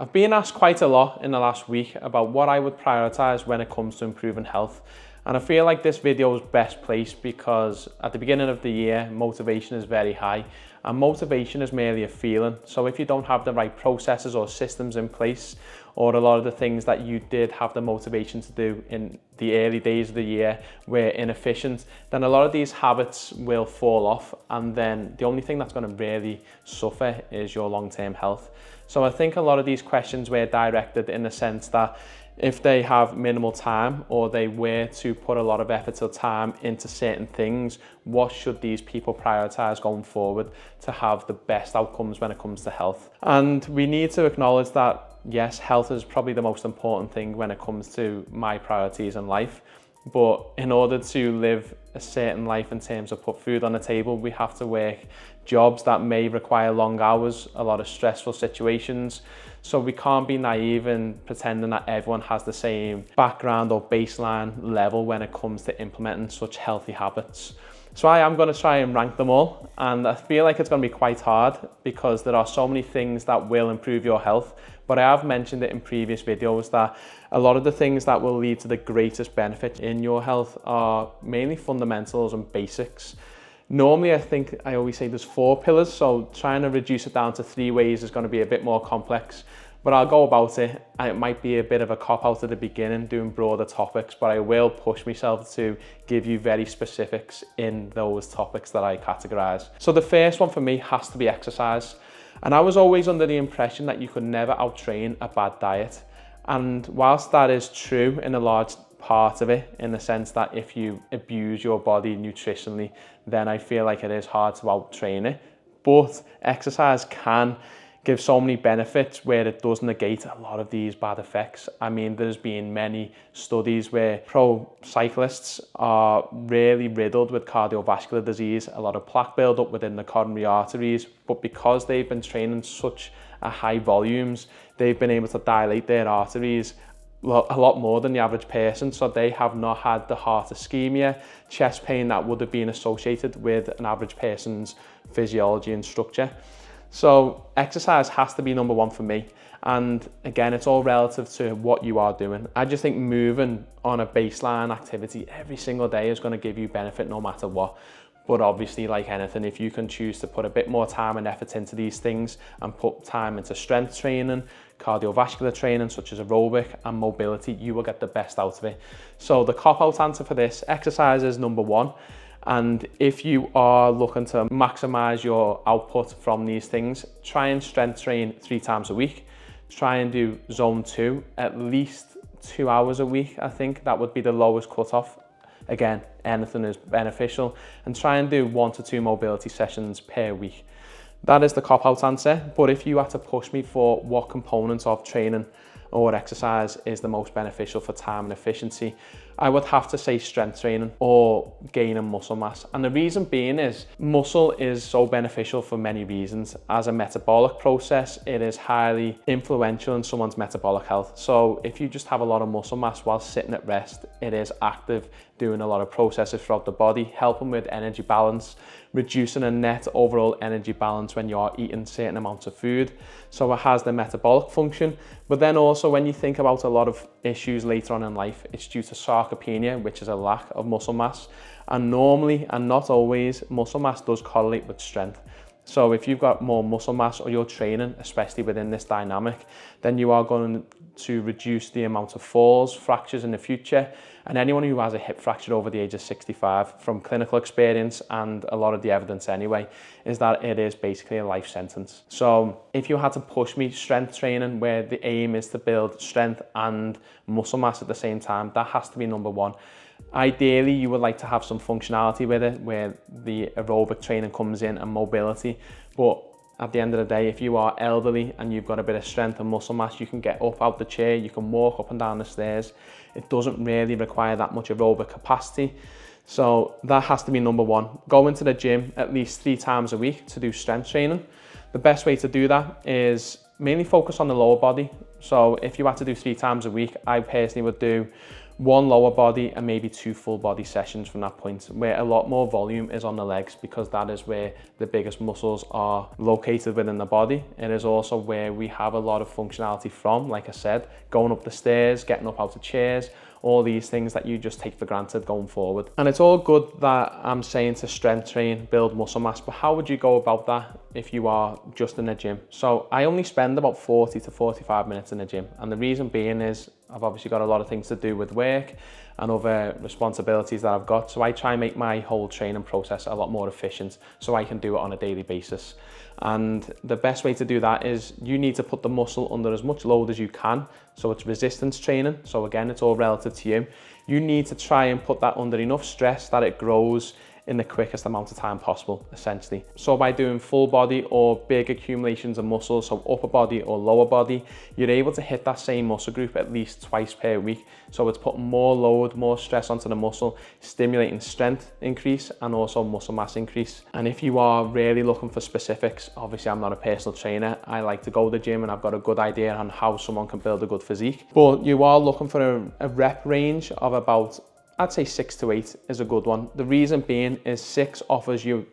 I've been asked quite a lot in the last week about what I would prioritize when it comes to improving health. And I feel like this video is best placed because at the beginning of the year, motivation is very high, and motivation is merely a feeling. So if you don't have the right processes or systems in place, or a lot of the things that you did have the motivation to do in the early days of the year were inefficient, then a lot of these habits will fall off, and then the only thing that's going to really suffer is your long-term health. So I think a lot of these questions were directed in the sense that if they have minimal time, or they were to put a lot of effort or time into certain things, what should these people prioritize going forward to have the best outcomes when it comes to health? And we need to acknowledge that, yes, health is probably the most important thing when it comes to my priorities in life. But in order to live a certain life in terms of put food on the table, we have to work jobs that may require long hours, a lot of stressful situations. So we can't be naive in pretending that everyone has the same background or baseline level when it comes to implementing such healthy habits. So I am going to try and rank them all, and I feel like it's going to be quite hard because there are so many things that will improve your health. But I have mentioned it in previous videos that a lot of the things that will lead to the greatest benefit in your health are mainly fundamentals and basics. Normally, I always say there's 4 pillars, so trying to reduce it down to 3 ways is going to be a bit more complex, but I'll go about it, and it might be a bit of a cop-out at the beginning doing broader topics, but I will push myself to give you very specifics in those topics that I categorize. So the first one for me has to be exercise. And I was always under the impression that you could never outtrain a bad diet. And whilst that is true in a large part of it, in the sense that if you abuse your body nutritionally, then I feel like it is hard to outtrain it. But exercise can give so many benefits where it does negate a lot of these bad effects. I mean, there's been many studies where pro cyclists are really riddled with cardiovascular disease, a lot of plaque buildup within the coronary arteries, but because they've been training such a high volumes, they've been able to dilate their arteries a lot more than the average person, so they have not had the heart ischemia, chest pain that would have been associated with an average person's physiology and structure. So exercise has to be number 1 for me. And again, it's all relative to what you are doing. I just think moving on a baseline activity every single day is going to give you benefit no matter what. But obviously, like anything, if you can choose to put a bit more time and effort into these things and put time into strength training, cardiovascular training such as aerobic and mobility, you will get the best out of it. So the cop-out answer for this, exercise is number 1. And if you are looking to maximize your output from these things, try and strength train 3 times a week. Try and do zone 2 at least 2 hours a week. I think that would be the lowest cutoff. Again, anything is beneficial. And try and do 1 to 2 mobility sessions per week. That is the cop-out answer. But if you had to push me for what components of training or exercise is the most beneficial for time and efficiency, I would have to say strength training or gaining muscle mass. And the reason being is muscle is so beneficial for many reasons. As a metabolic process, it is highly influential in someone's metabolic health. So if you just have a lot of muscle mass while sitting at rest, it is active, doing a lot of processes throughout the body, helping with energy balance, reducing a net overall energy balance when you are eating certain amounts of food. So it has the metabolic function. But then also when you think about a lot of issues later on in life, it's due to sarcopenia, which is a lack of muscle mass. And normally, and not always, muscle mass does correlate with strength. So if you've got more muscle mass or you're training, especially within this dynamic, then you are going to reduce the amount of falls, fractures in the future. And anyone who has a hip fracture over the age of 65, from clinical experience and a lot of the evidence anyway, is that it is basically a life sentence. So if you had to push me, strength training, where the aim is to build strength and muscle mass at the same time, that has to be number 1. Ideally, you would like to have some functionality with it, where the aerobic training comes in and mobility. But at the end of the day, if you are elderly and you've got a bit of strength and muscle mass, you can get up out the chair, you can walk up and down the stairs. It doesn't really require that much aerobic capacity. So that has to be number 1. Go into the gym at least 3 times a week to do strength training. The best way to do that is mainly focus on the lower body. So if you had to do 3 times a week, I personally would do one lower body and maybe 2 full body sessions from that point, where a lot more volume is on the legs, because that is where the biggest muscles are located within the body. It is also where we have a lot of functionality from, like I said, going up the stairs, getting up out of chairs, all these things that you just take for granted going forward. And it's all good that I'm saying to strength train, build muscle mass, but how would you go about that if you are just in the gym? So I only spend about 40 to 45 minutes in the gym. And the reason being is I've obviously got a lot of things to do with work and other responsibilities that I've got. So I try and make my whole training process a lot more efficient so I can do it on a daily basis. And the best way to do that is you need to put the muscle under as much load as you can. So it's resistance training. So again, it's all relative to you. You need to try and put that under enough stress that it grows in the quickest amount of time possible, essentially. So by doing full body or big accumulations of muscle, so upper body or lower body, you're able to hit that same muscle group at least twice per week. So it's putting more load, more stress onto the muscle, stimulating strength increase and also muscle mass increase. And if you are really looking for specifics, obviously I'm not a personal trainer. I like to go to the gym and I've got a good idea on how someone can build a good physique. But you are looking for a rep range of about, I'd say 6 to 8 is a good one. The reason being is 6 offers you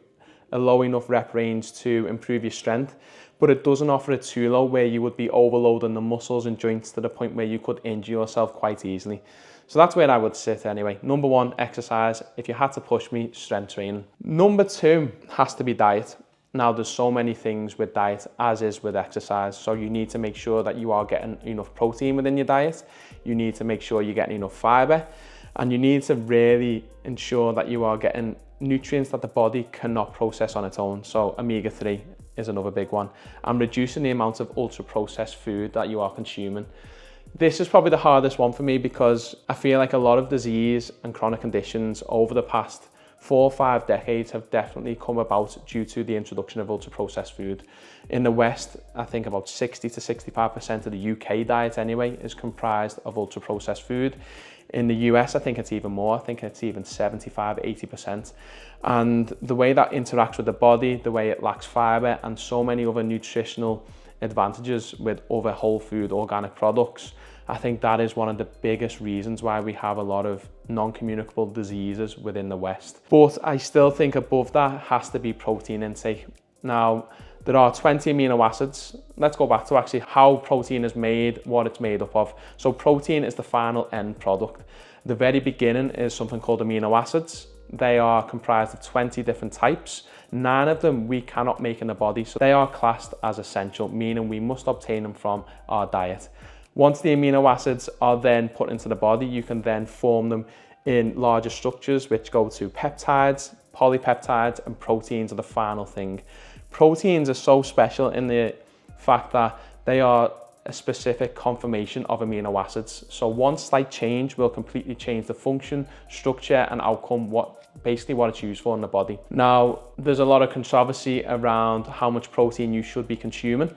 a low enough rep range to improve your strength, but it doesn't offer it too low where you would be overloading the muscles and joints to the point where you could injure yourself quite easily. So that's where I would sit anyway. Number 1, exercise. If you had to push me, strength training. Number 2 has to be diet. Now there's so many things with diet as is with exercise. So you need to make sure that you are getting enough protein within your diet. You need to make sure you're getting enough fiber. And you need to really ensure that you are getting nutrients that the body cannot process on its own. So omega-3 is another big one. And reducing the amount of ultra-processed food that you are consuming. This is probably the hardest one for me because I feel like a lot of disease and chronic conditions over the past 4 or 5 decades have definitely come about due to the introduction of ultra-processed food. In the West, I think about 60 to 65% of the UK diet anyway is comprised of ultra-processed food. In the US, I think it's even more. I think it's even 75, 80%. And the way that interacts with the body, the way it lacks fiber and so many other nutritional advantages with other whole food organic products, I think that is one of the biggest reasons why we have a lot of non-communicable diseases within the West. But I still think above that has to be protein intake. Now, there are 20 amino acids. Let's go back to actually how protein is made, what it's made up of. So protein is the final end product. The very beginning is something called amino acids. They are comprised of 20 different types. 9 of them we cannot make in the body. So they are classed as essential, meaning we must obtain them from our diet. Once the amino acids are then put into the body, you can then form them in larger structures, which go to peptides, polypeptides, and proteins are the final thing. Proteins are so special in the fact that they are a specific conformation of amino acids. So one slight change will completely change the function, structure, and outcome, basically what it's used for in the body. Now, there's a lot of controversy around how much protein you should be consuming.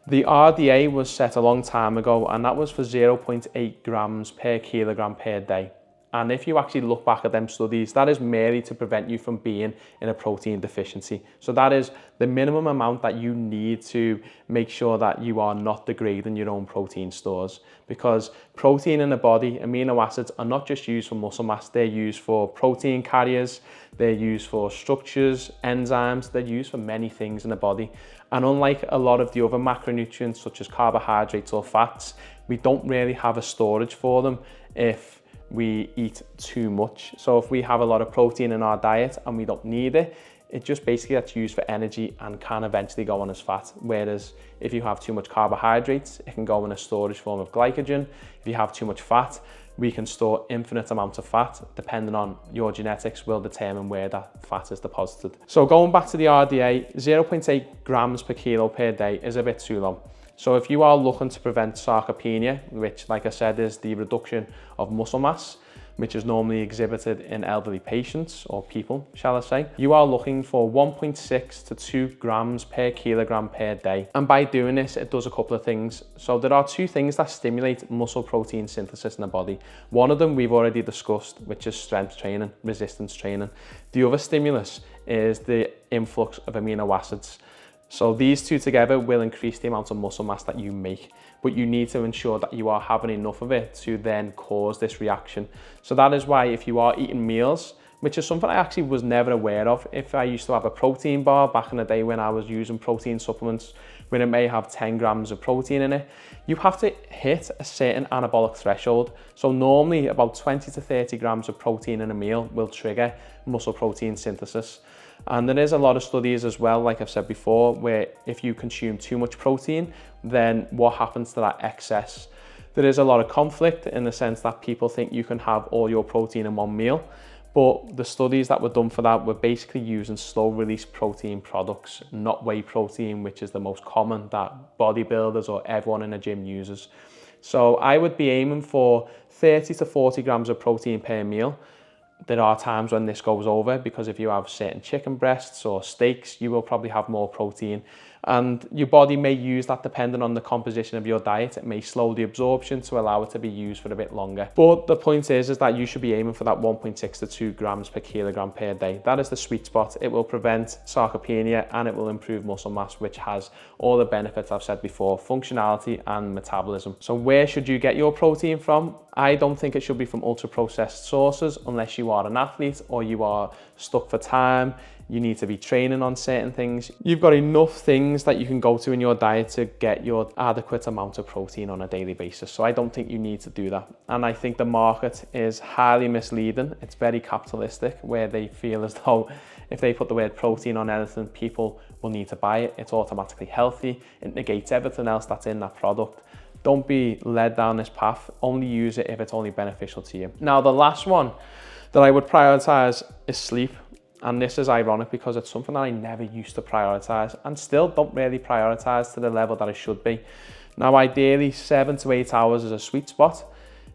The RDA was set a long time ago, and that was for 0.8 grams per kilogram per day. And if you actually look back at them studies, that is merely to prevent you from being in a protein deficiency. So that is the minimum amount that you need to make sure that you are not degrading your own protein stores. Because protein in the body, amino acids are not just used for muscle mass, they're used for protein carriers, they're used for structures, enzymes, they're used for many things in the body. And unlike a lot of the other macronutrients such as carbohydrates or fats, we don't really have a storage for them if we eat too much. So if we have a lot of protein in our diet and we don't need it, it just basically gets used for energy and can eventually go on as fat. Whereas if you have too much carbohydrates, it can go in a storage form of glycogen. If you have too much fat, we can store infinite amounts of fat, depending on your genetics will determine where that fat is deposited. So going back to the RDA, 0.8 grams per kilo per day is a bit too low. So if you are looking to prevent sarcopenia, which like I said is the reduction of muscle mass, which is normally exhibited in elderly patients or people, shall I say, you are looking for 1.6 to 2 grams per kilogram per day. And by doing this, it does a couple of things. So there are 2 things that stimulate muscle protein synthesis in the body. One of them we've already discussed, which is strength training, resistance training. The other stimulus is the influx of amino acids. So these 2 together will increase the amount of muscle mass that you make. but you need to ensure that you are having enough of it to then cause this reaction. So that is why if you are eating meals, which is something I actually was never aware of. If I used to have a protein bar back in the day when I was using protein supplements, when it may have 10 grams of protein in it, you have to hit a certain anabolic threshold. So normally about 20 to 30 grams of protein in a meal will trigger muscle protein synthesis. And there is a lot of studies as well, like I've said before, where if you consume too much protein, then what happens to that excess? There is a lot of conflict in the sense that people think you can have all your protein in one meal. But the studies that were done for that were basically using slow release protein products, not whey protein, which is the most common that bodybuilders or everyone in a gym uses. So I would be aiming for 30 to 40 grams of protein per meal. There are times when this goes over, because if you have certain chicken breasts or steaks, you will probably have more protein. And your body may use that depending on the composition of your diet. It may slow the absorption to allow it to be used for a bit longer. But the point is that you should be aiming for that 1.6 to 2 grams per kilogram per day. That is the sweet spot. It will prevent sarcopenia and it will improve muscle mass, which has all the benefits I've said before, functionality and metabolism. So where should you get your protein from? I don't think it should be from ultra processed sources unless you are an athlete or you are stuck for time. You need to be training on certain things. You've got enough things that you can go to in your diet to get your adequate amount of protein on a daily basis. So I don't think you need to do that. And I think the market is highly misleading. It's very capitalistic, where they feel as though if they put the word protein on anything, people will need to buy it. It's automatically healthy. It negates everything else that's in that product. Don't be led down this path. Only use it if it's only beneficial to you. Now, the last one that I would prioritize is sleep. And this is ironic because it's something that I never used to prioritize and still don't really prioritize to the level that I should be. Now, ideally 7 to 8 hours is a sweet spot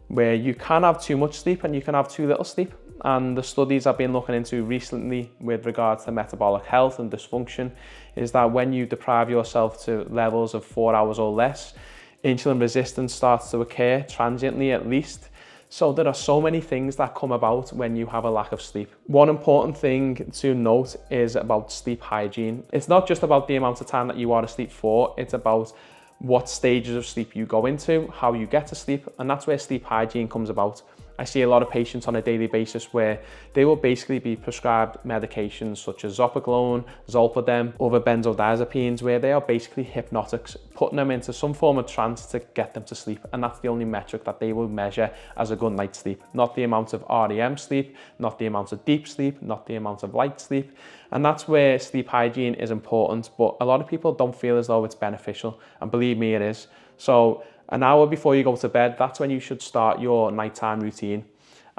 where you can have too much sleep and you can have too little sleep. And the studies I've been looking into recently with regards to metabolic health and dysfunction is that when you deprive yourself to levels of 4 hours or less, insulin resistance starts to occur, transiently at least. So there are so many things that come about when you have a lack of sleep. One important thing to note is about sleep hygiene. It's not just about the amount of time that you are asleep for, it's about what stages of sleep you go into, how you get to sleep, and that's where sleep hygiene comes about. I see a lot of patients on a daily basis where they will basically be prescribed medications such as Zopiclone, Zolpidem, other benzodiazepines, where they are basically hypnotics, putting them into some form of trance to get them to sleep. And that's the only metric that they will measure as a good night's sleep. Not the amount of REM sleep, not the amount of deep sleep, not the amount of light sleep. And that's where sleep hygiene is important, but a lot of people don't feel as though it's beneficial. And believe me, it is. So an hour before you go to bed, that's when you should start your nighttime routine.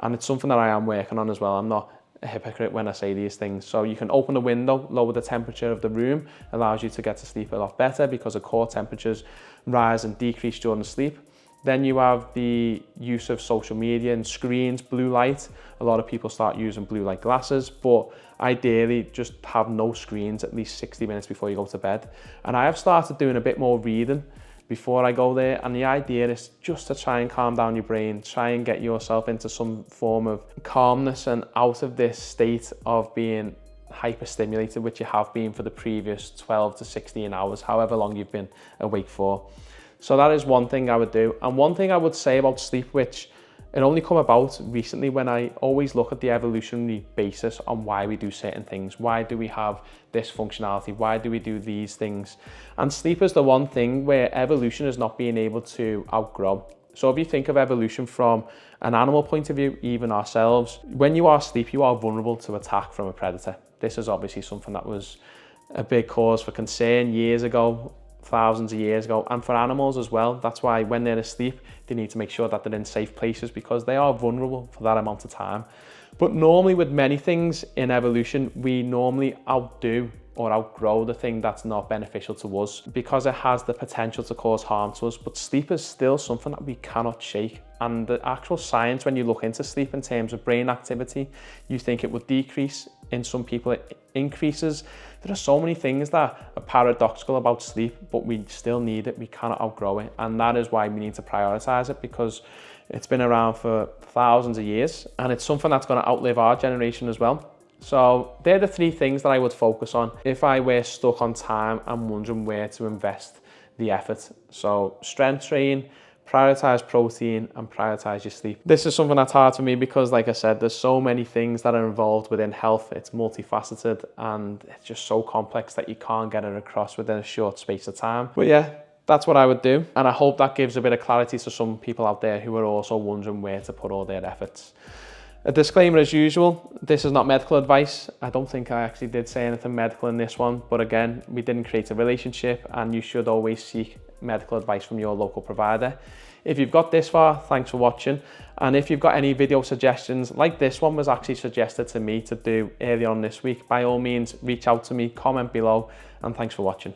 And it's something that I am working on as well. I'm not a hypocrite when I say these things. So you can open the window, lower the temperature of the room, allows you to get to sleep a lot better because the core temperatures rise and decrease during sleep. Then you have the use of social media and screens, blue light. A lot of people start using blue light glasses, but ideally just have no screens at least 60 minutes before you go to bed. And I have started doing a bit more reading before I go there, and the idea is just to try and calm down your brain, try and get yourself into some form of calmness and out of this state of being hyperstimulated, which you have been for the previous 12 to 16 hours, however long you've been awake for. So that is one thing I would do. And one thing I would say about sleep, which it only come about recently, when I always look at the evolutionary basis on why we do certain things. Why do we have this functionality? Why do we do these things? And sleep is the one thing where evolution is not being able to outgrow. So if you think of evolution from an animal point of view, even ourselves, when you are asleep, you are vulnerable to attack from a predator. This is obviously something that was a big cause for concern years ago, thousands of years ago, and for animals as well. That's why when they're asleep, they need to make sure that they're in safe places because they are vulnerable for that amount of time. But normally with many things in evolution, we normally outdo or outgrow the thing that's not beneficial to us because it has the potential to cause harm to us. But sleep is still something that we cannot shake. And the actual science, when you look into sleep in terms of brain activity, you think it would decrease. In some people, it increases. There are so many things that are paradoxical about sleep, but we still need it. We cannot outgrow it. And that is why we need to prioritize it, because it's been around for thousands of years and it's something that's going to outlive our generation as well. So they're the three things that I would focus on if I were stuck on time and wondering where to invest the effort. So strength train, prioritize protein, and prioritize your sleep. This is something that's hard for me because, like I said, there's so many things that are involved within health. It's multifaceted and it's just so complex that you can't get it across within a short space of time. But yeah, that's what I would do. And I hope that gives a bit of clarity to some people out there who are also wondering where to put all their efforts. A disclaimer as usual, this is not medical advice. I don't think I actually did say anything medical in this one, but again, we didn't create a relationship and you should always seek medical advice from your local provider. If you've got this far, thanks for watching. And if you've got any video suggestions, like this one was actually suggested to me to do earlier on this week, by all means, reach out to me, comment below, and thanks for watching.